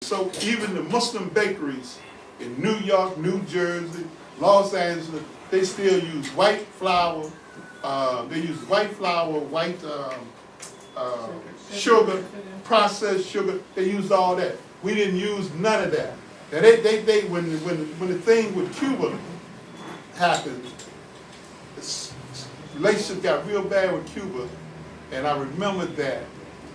so even the Muslim bakeries in New York, New Jersey, Los Angeles, they still use white flour. They use white flour, white sugar, processed sugar. They used all that. We didn't use none of that. Now when the thing with Cuba happened, the relationship got real bad with Cuba, and I remember that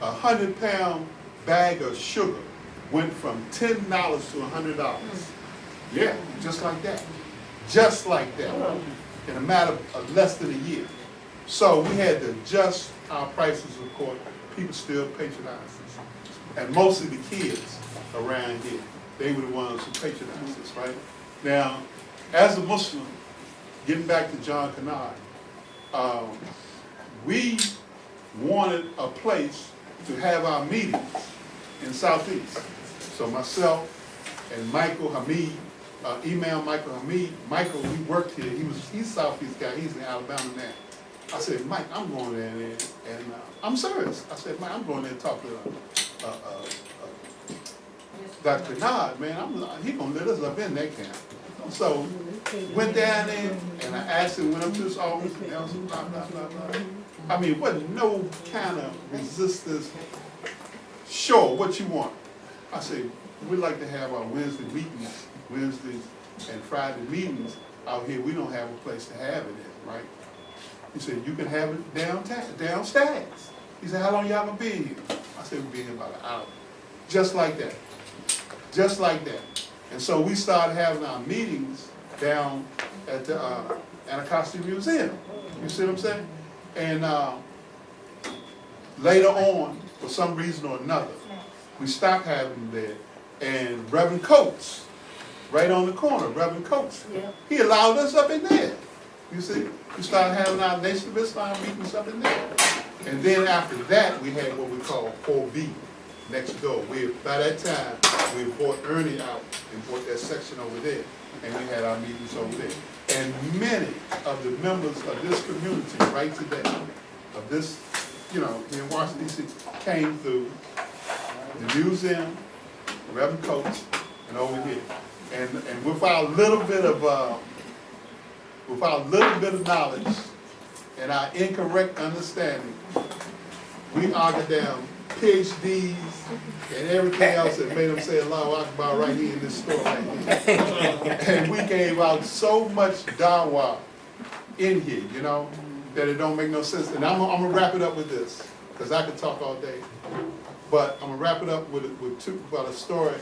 100-pound bag of sugar went from $10 to $100. Yeah, just like that. Just like that. In a matter of less than a year. So we had to adjust our prices, of course. People still patronize us. And mostly the kids around here, they were the ones who patronized us, right? Now, as a Muslim, getting back to John Kennard, we wanted a place to have our meetings in Southeast. So myself and Michael Hamid, Imam Michael Hamid, Michael, we worked here. He's a Southeast guy. He's in Alabama now. I said, Mike, I'm going there and I'm serious. I said, Mike, I'm going there and talk to Dr. Kennard, man. He gonna let us up in that camp. So went down there and I asked him, went up to his office and there was blah, blah, blah, blah. I mean, wasn't no kind of resistance. Sure, what you want? I said, we'd like to have our Wednesdays and Friday meetings out here. We don't have a place to have it in, right? He said, you can have it downstairs. He said, how long y'all gonna be here? I said, we'll be here about an hour. Just like that. Just like that. And so we started having our meetings down at the Anacostia Museum. You see what I'm saying? And later on, for some reason or another, we stopped having them there. And Reverend Coates, right on the corner, Reverend Coates, he allowed us up in there. You see? We started having our Nation of Islam meetings up in there. And then after that, we had what we call 4B next door. By that time, we brought Ernie out and brought that section over there. And we had our meetings over there. And many of the members of this community right today, of this, you know, here in Washington, D.C., came through the museum, Reverend Coates, and over here. And with our little bit of knowledge and our incorrect understanding, we argued down PhDs and everything else that made them say Allahu Akbar right here in this store right here. And we gave out so much dawah in here, you know, that it don't make no sense. And I'm gonna wrap it up with this, because I could talk all day. But I'm gonna wrap it up with about a story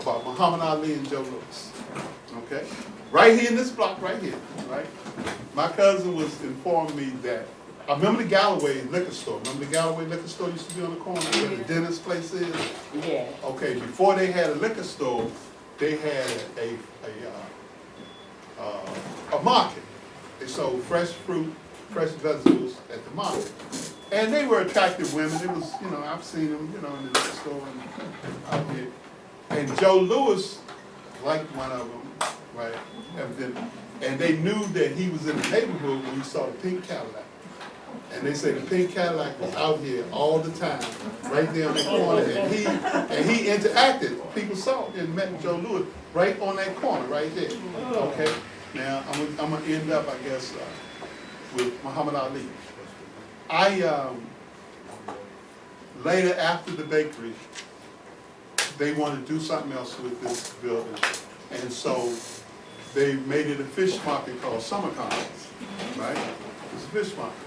about Muhammad Ali and Joe Louis. Okay? Right here in this block right here, right? My cousin was informing me that, I remember the Galloway liquor store. Remember the Galloway liquor store used to be on the corner where the dentist place is? Yeah. Okay, before they had a liquor store, they had a market. They sold fresh fruit, fresh vegetables at the market. And they were attractive women. It was, you know, I've seen them, you know, in the liquor store and out here. And Joe Louis liked one of them, right? Evidently. And they knew that he was in the neighborhood when he saw the pink Cadillac. And they said the pink Cadillac was out here all the time, right there on the corner. And he interacted. People saw it and met Joe Louis right on that corner, right there. Okay. Now I'm gonna end up, I guess, with Muhammad Ali. Later after the bakery, they wanted to do something else with this building, and so they made it a fish market called Summer Commons, right? It's a fish market.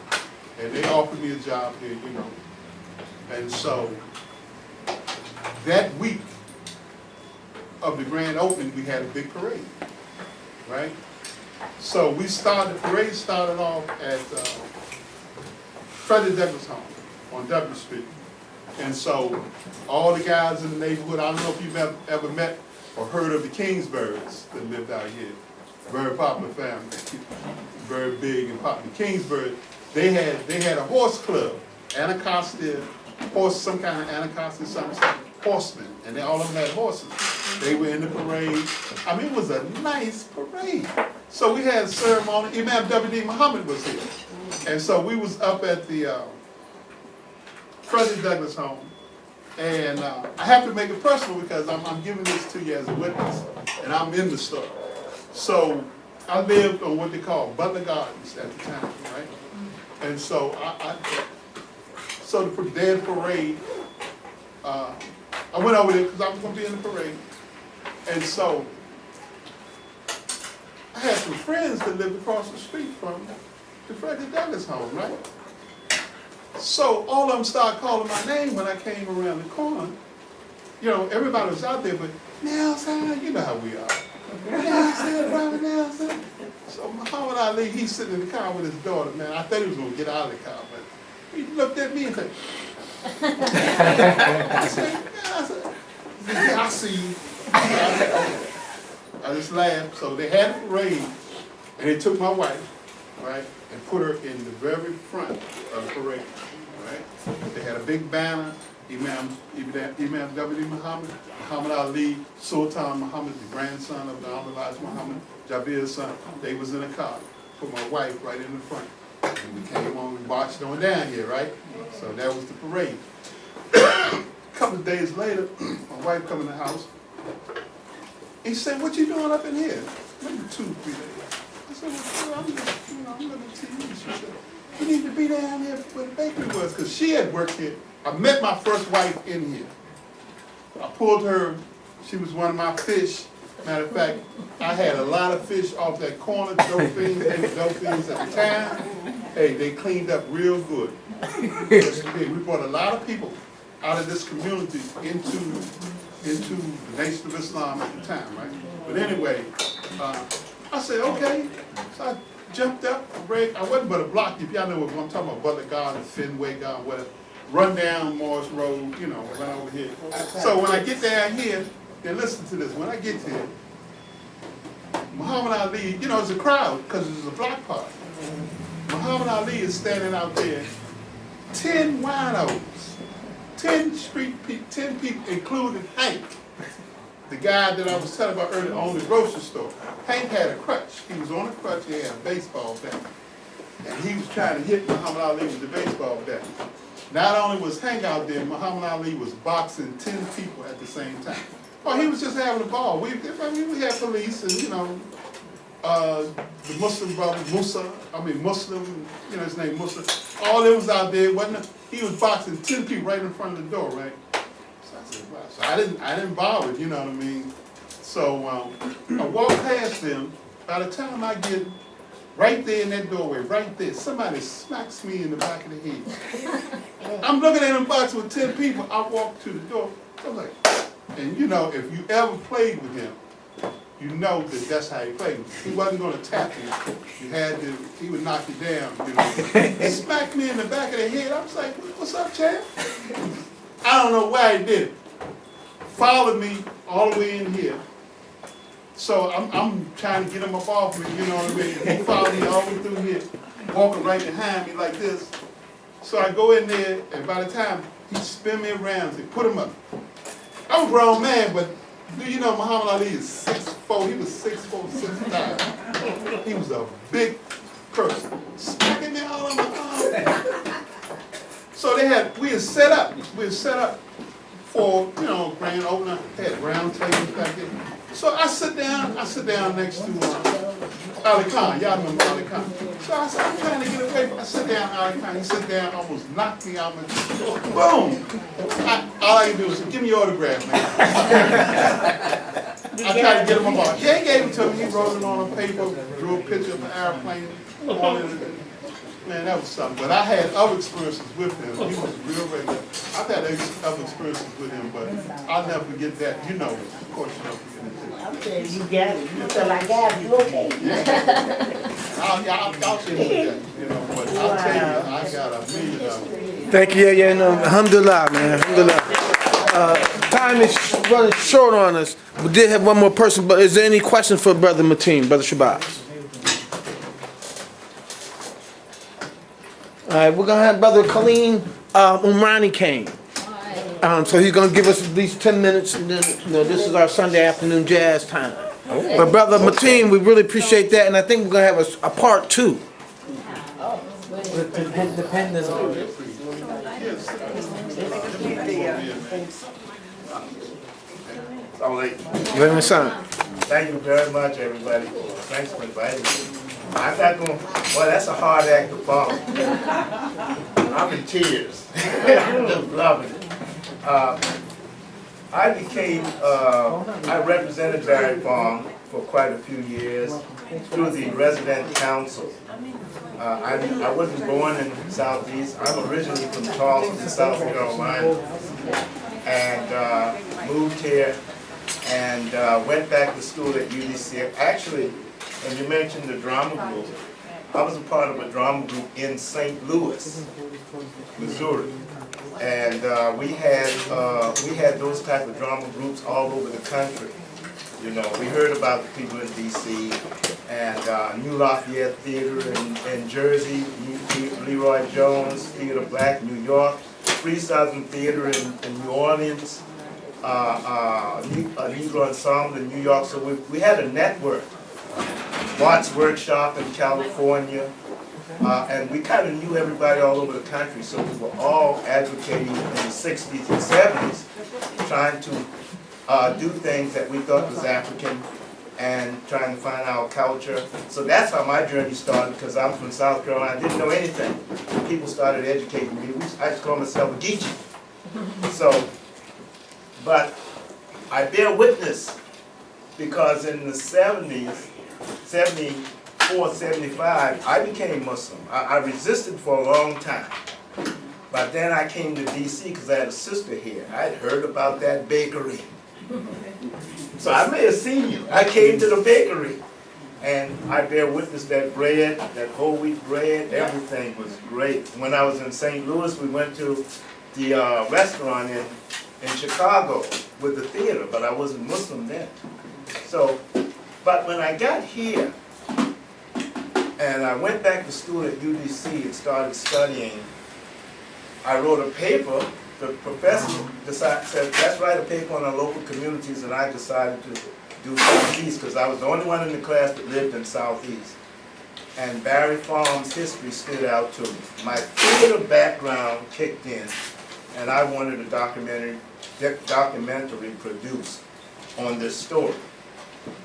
And they offered me a job here, you know. And so that week of the grand opening, we had a big parade, right? So the parade started off at Frederick Douglass home on W Street. And so all the guys in the neighborhood, I don't know if you've ever met or heard of the Kingsbirds that lived out here. Very popular family, very big and popular. Kingsbird, they had a horse club, Anacostia, some kind of Anacostia, something, horsemen, and all of them had horses. They were in the parade. I mean, it was a nice parade. So we had a ceremony. Imam W.D. Muhammad was here. And so we was up at the Frederick Douglass home, And I have to make it personal because I'm giving this to you as a witness, and I'm in the story. So I lived on what they call Butler Gardens at the time, right? And so so the day of the parade, I went over there because I was going to be in the parade. And so I had some friends that lived across the street from the Frederick Douglass home, right? So all of them started calling my name when I came around the corner. You know, everybody was out there, but Nelson, you know how we are. Nelson, Robert Nelson. So Muhammad Ali, he's sitting in the car with his daughter, man. I thought he was going to get out of the car, but he looked at me and said, yeah, I see you. I just laughed. So they had a parade, and they took my wife, right, and put her in the very front of the parade, right? They had a big banner, Imam W. Muhammad Ali, Sultan Muhammad, the grandson of the Honorable Elijah Muhammad, Jabir's son. They was in a car, put my wife right in the front. And we came on, we marched on down here, right? So that was the parade. A couple of days later, my wife come in the house. He said, "What you doing up in here?" Maybe 2, 3 days. I said, "Well, I'm just, I'm looking at TV." She said, "You need to be down here where the bakery was," because she had worked here. I met my first wife in here. I pulled her. She was one of my fish. Matter of fact, I had a lot of fish off that corner, Dolphins at the time. Hey, they cleaned up real good. We brought a lot of people out of this community into the Nation of Islam at the time, right? But anyway, I said, okay. So I jumped up, I wasn't but a block, if y'all know what I'm talking about, Butler Garden, Fenway Garden, whatever. Run down Morris Road, run over here. So when I get down here, then listen to this, when I get here, Muhammad Ali, it's a crowd, because it's a block party. Muhammad Ali is standing out there, 10 winos, 10 people, including Hank, the guy that I was telling about earlier, owned the grocery store. Hank had a crutch. He was on a crutch, he had a baseball bat. And he was trying to hit Muhammad Ali with the baseball bat. Not only was Hank out there, Muhammad Ali was boxing 10 people at the same time. Well, he was just having a ball. We had police and, the Muslim brother, Muslim, his name Muslim. All them was out there, wasn't it? He was boxing 10 people right in front of the door, right? So I said, wow. So I didn't bother, you know what I mean? So I walked past them. By the time I get right there in that doorway, right there, somebody smacks me in the back of the head. I'm looking at him boxing with 10 people. I walk to the door. I was like, and if you ever played with him, you know that that's how he played. He wasn't going to tap you. He would knock you down, He smacked me in the back of the head. I was like, what's up, champ? I don't know why he did it. Followed me all the way in here. So I'm trying to get him up off me, you know what I mean? He followed me all the way through here, walking right behind me like this. So I go in there, and by the time he spin me around, he put him up. I'm a grown man, but do you know Muhammad Ali is 6'4", he was 6'4", 6'5". He was a big person, smacking me all on my arm. So we had set up for, grand opener, had round tables back there. So I sit down next to Ali Khan. Y'all remember Ali Khan. So I said, I'm trying to get away from, I sit down, Ali Khan. He sit down, almost knocked me out my chair. Boom! All I can do is say, give me your autograph, man. I tried to get him about. Yeah, he gave it to me. He wrote it on a paper, drew a picture of an airplane. Man, that was something. But I had other experiences with him. He was real regular. I've had other experiences with him, but I'll never forget that. Of course you don't forget it. I'm saying you got it. You feel like God, you okay? Yeah. I'll say that, but I'll tell you, I got $1 million. Thank you. Alhamdulillah, man. Alhamdulillah. Time is running short on us. We did have one more person, but is there any question for Brother Mateen, Brother Shabazz? All right, we're going to have Brother Kaleem Umrani came. So he's going to give us at least 10 minutes, and then, this is our Sunday afternoon jazz time. Okay. But Brother Mateen, we really appreciate that, and I think we're going to have a part 2. Depending on So late. Living son. Thank you very much, everybody. Thanks for inviting me. I'm not going, well, that's a hard act to follow. I'm in tears. I'm just loving it. I represented Barry Farm for quite a few years through the resident council. I wasn't born in Southeast. I'm originally from Charleston, South Carolina, and moved here and went back to school at UDC. Actually, when you mentioned the drama group, I was a part of a drama group in St. Louis, Missouri. And we had those type of drama groups all over the country. You know, we heard about the people in D.C. and New Lafayette Theater in Jersey, Leroy Jones Theater Black, New York, Free Southern Theater in New Orleans, a Negro Ensemble in New York. So we had a network. Watts Workshop in California. And we kind of knew everybody all over the country, so we were all advocating in the 60s and 70s, trying to do things that we thought was African and trying to find our culture. So that's how my journey started, because I'm from South Carolina. I didn't know anything. People started educating me. I just call myself a geechee. So, but I bear witness, because in the 70s, 74, 75, I became Muslim. I resisted for a long time. But then I came to D.C. because I had a sister here. I'd heard about that bakery. So I may have seen you. I came to the bakery. And I bear witness that bread, that whole wheat bread, everything was great. When I was in St. Louis, we went to the restaurant in Chicago with the theater, but I wasn't Muslim then. So, but when I got here, and I went back to school at UDC and started studying, I wrote a paper. The professor said, let's write a paper on our local communities, and I decided to do Southeast, because I was the only one in the class that lived in Southeast. And Barry Farm's history stood out to me. My theater background kicked in, and I wanted a documentary produced on this story.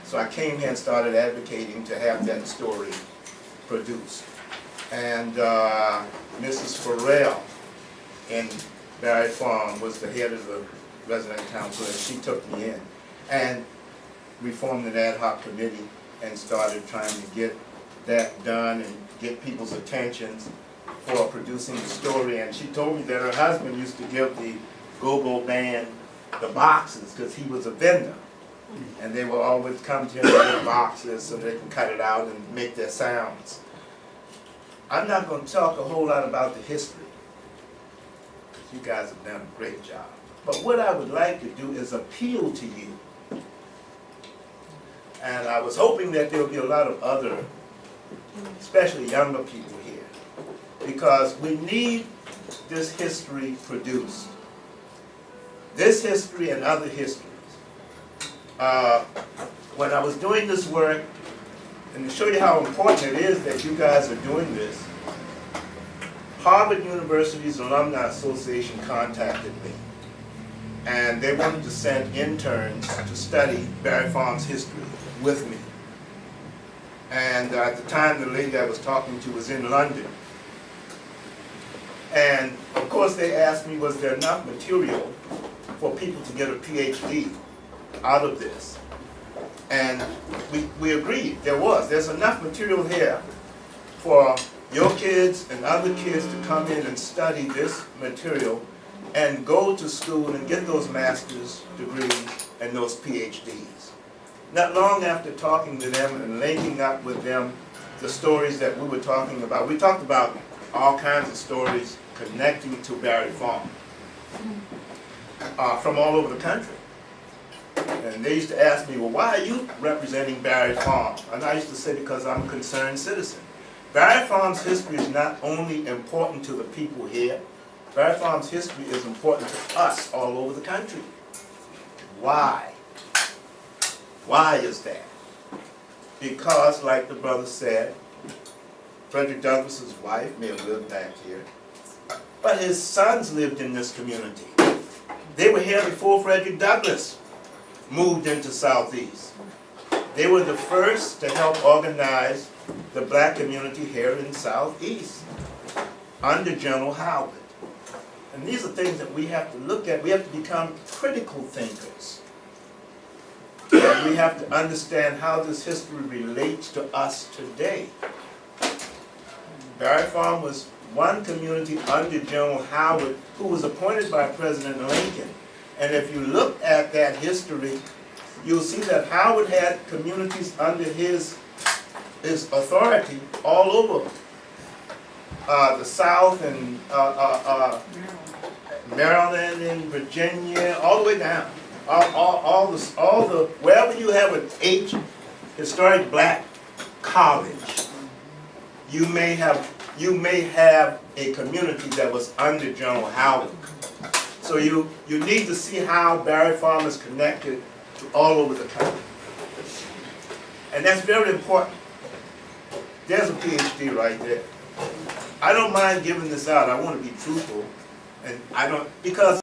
So I came here and started advocating to have that story produced. And Mrs. Farrell in Barry Farm was the head of the resident council, and she took me in. And we formed an ad hoc committee and started trying to get that done and get people's attentions for producing the story. And she told me that her husband used to give the go-go band the boxes because he was a vendor. And they will always come to him with boxes so they can cut it out and make their sounds. I'm not going to talk a whole lot about the history, because you guys have done a great job. But what I would like to do is appeal to you. And I was hoping that there would be a lot of other, especially younger people here, because we need this history produced. This history and other histories. When I was doing this work, and to show you how important it is that you guys are doing this, Harvard University's Alumni Association contacted me. And they wanted to send interns to study Barry Farm's history with me. And at the time, the lady I was talking to was in London. And of course, they asked me, was there enough material for people to get a PhD out of this? And we agreed there was. There's enough material here for your kids and other kids to come in and study this material and go to school and get those master's degrees and those PhDs. Not long after talking to them and linking up with them the stories that we were talking about, we talked about all kinds of stories connecting to Barry Farm from all over the country. And they used to ask me, well, why are you representing Barry Farm? And I used to say, because I'm a concerned citizen. Barry Farm's history is not only important to the people here, Barry Farm's history is important to us all over the country. Why? Why is that? Because, like the brother said, Frederick Douglass's wife may have lived back here, but his sons lived in this community. They were here before Frederick Douglass moved into Southeast. They were the first to help organize the black community here in Southeast under General Howard. And these are things that we have to look at. We have to become critical thinkers. And we have to understand how this history relates to us today. Barry Farm was one community under General Howard who was appointed by President Lincoln. And if you look at that history, you'll see that Howard had communities under his authority all over the South and Maryland and Virginia, all the way down. All the wherever you have an historic black college, you may have a community that was under General Howard. So you need to see how Barry Farm is connected to all over the country. And that's very important. There's a PhD right there. I don't mind giving this out. I want to be truthful. And I don't, because